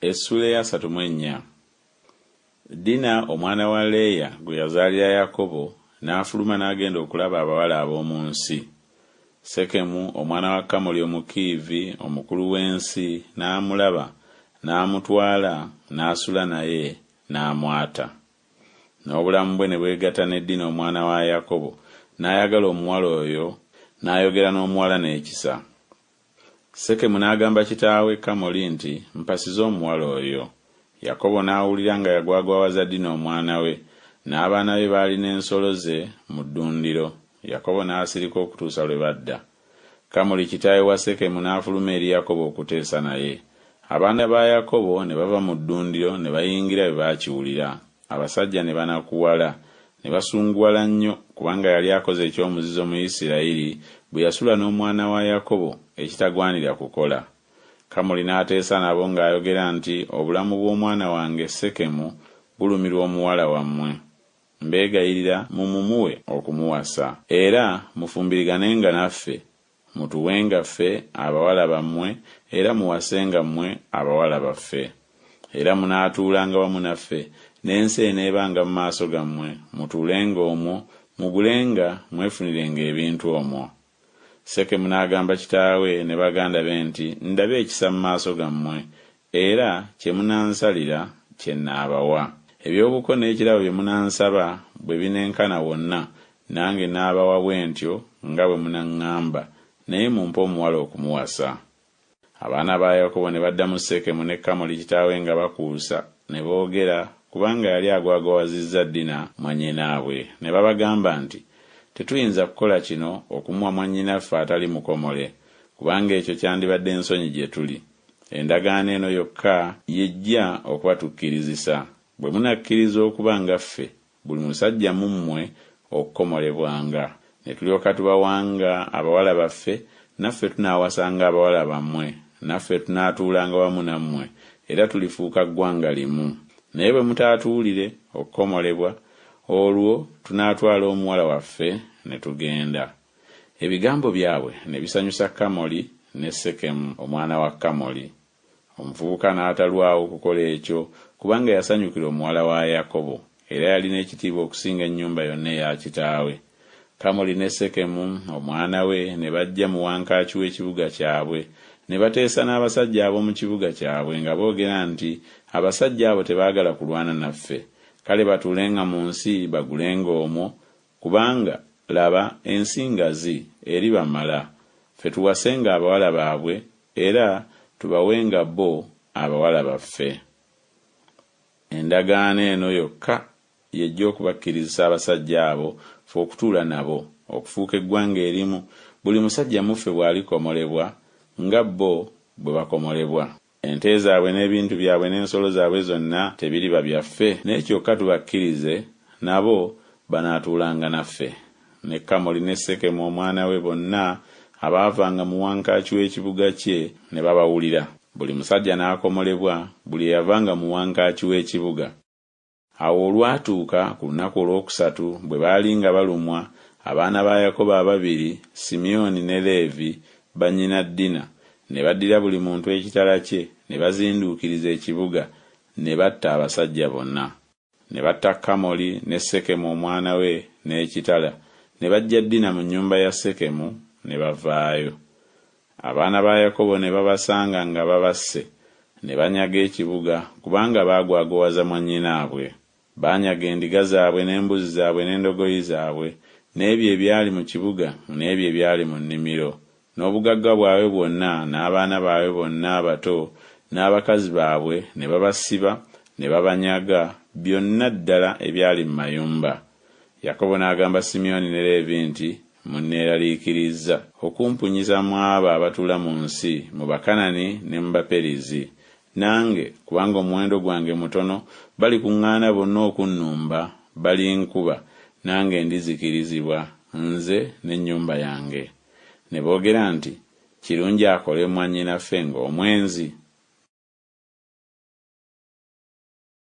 Essuula ya 34. Dina omwana wa Leeya gwe yazaalira Yakobo n'afuluma n'agenda okulaba abawala ab'omu nsi. Sekemu omwana wa Kamoli Omukiivi omukulu w'ensi n'amulaba, n'amutwala, n'asula naye, n'amwata. N'obulamu bwe ne bwegatta ne Dina omwana wa Yakobo, n'ayagala omuwala oyo, n'ayogera n'omuwala n'ekisa. Sekemu n'agamba kitaawe Kamoli nti, mpasiza omuwala oyo. Yakobo n'awulira nga yagwagwawaza Dina omwana we, n'abaana be baali n'ensolo ze mu ddundiro. Yakobo n'asirika okutuusa lwe badda. Kamoli kitaawe wa Sekemu n'afuluma eri Yakobo okuteesa naye. Abaana ba Yakobo ne bava mu ddundiro ne bayingira bwe baakiwulira. Abasajja ne banakuwala, ne basunguwala nnyo kubanga yali akoze ekyomuzizo mu Isirayiri bwe yasula n'omwana wa Yakobo ekitagwanira kukola. Kamoli n'ateesa nabo ng'ayogera nti, obulamu bw'omwana wange Sekemu bulumirwa omuwala wammwe. Mbeegayirira mumumuwe okumuwasa, era mufumbiriganenga naffe, mutuwenga ffe abawala bammwe, era muwasenga mmwe abawala baffe. Era munaatuulanga wamu naffe, n'ensi eneebanga mu maaso gammwe, mutuulenga omwo, mugulenga, mwefunirenga ebintu omwo. Sekemu n'agamba kitaawe ne baganda be nti, ndabe ekisa mu maaso gammwe, era kye munansalira kye nnaabawa. Ebyobuko n'ekirabo bye munansaba bwe binenkana wonna, nange n'abawa bwentyo nga bwe munaŋŋamba, naye mumpe omuwala okumuwasa. Abaana ba Yakobo ne baddamu Sekemu ne Kamoli kitaawe nga bakuusa, ne boogera kubanga yali agwagwawazizza Dina mwannyinaabwe. Ne babagamba nti, tetuyinza kukola kino okumuwa mwannyinaffe atali mukomole, kubanga ekyo kyandibadde ensonyi gye tuli. Endagaano eno yokka yejja okubatukkirizisa. Bwe munakkiriza okuba nga ffe, buli musajja mu mmwe okukomolebwanga, ne tulyoka tubawanga abawala baffe, naffe tunaawasanga abawala bammwe, naffe tunaatuulanga wamu nammwe, era tulifuuka ggwanga limu. Naye bwe mutaatuulire okukomolebwa, olwo tunaatwala omuwala waffe ne tugenda. Ebigambo byabwe ne bisanyusa Kamoli ne Sekemu omwana wa Kamoli. Omuvubuka n'atalwawo okukola ekyo kubanga yasanyukira omuwala wa Yakobo, era yalina ekitiibwa okusinga ennyumba yonna eya kitaawe. Kamoli ne Sekemu omwana we ne bajja mu wankaaki w'ekibuga kyabwe, ne bateesa n'abasajja ab'omu kibuga kyabwe nga boogera nti, abasajja abo tebaagala kulwana naffe, kale batuulenga mu nsi bagulenga omwo, kubanga laba ensi ngazi eri bamala, ffe tuwasenga abawala baabwe, era tubawenga bo abawala baffe. Endagaano eno yokka yejja okubakkirizisa abasajja abo ffe okutuula nabo, okufuuka eggwanga erimu, buli musajja muffe bw'alikomolebwa nga bo bwe bakomolebwa. Ente zaabwe n'ebintu byabwe n'ensolo zaabwe zonna tebiriba byaffe, n'ekyokka tubakkirize nabo banaatuulanga naffe. Ne Kamoli ne Sekemu omwana we bonna abaavanga mu wankaaki w'ekibuga kye ne babawulira. Buli musajja n'akomolebwa, buli eyavanga mu wankaaki w'ekibuga. Awo olwatuuka ku lunaku olwokusatu bwe baali nga balumwa, abaana ba Yakobo ababiri, Simyoni ne Leevi, bannyina Dina, ne baddira buli muntu ekitala kye, ne bazinduukiriza ekibuga, ne batta abasajja bonna. Ne batta Kamoli ne Sekemu omwana we n'ekitala, ne bajja Dina mu nnyumba ya Sekemu, ne bavaayo. Abaana ba Yakobo ne babasanga nga babasse, ne banyaga ekibuga kubanga baagwagwawaza mwannyinaabwe. Baanyaga endiga zaabwe n'embuzi zaabwe n'endogoyi zaabwe, n'ebyo ebyali mu kibuga n'ebyo ebyali mu nnimiro, n'obugagga bwabwe bwonna, n'abaana baabwe bonna abato, n'abakazi baabwe, ne babasiba, ne babanyaga byonna ddala ebyali mu mayumba. Yakobo n'agamba Simyoni ne Leevi nti, munneeraliikirizza okumpunyiza mu abo abatuula mu nsi, mu Bakanani ne mu Baperizi. Nange kubanga omuwendo gwange mutono, bali kuŋŋaana bonna okunnumba, bali nkuba, nange ndizikirizibwa, nze n'ennyumba yange. Ne boogera nti, kirungi akole mwannyinaffe ng'omwenzi.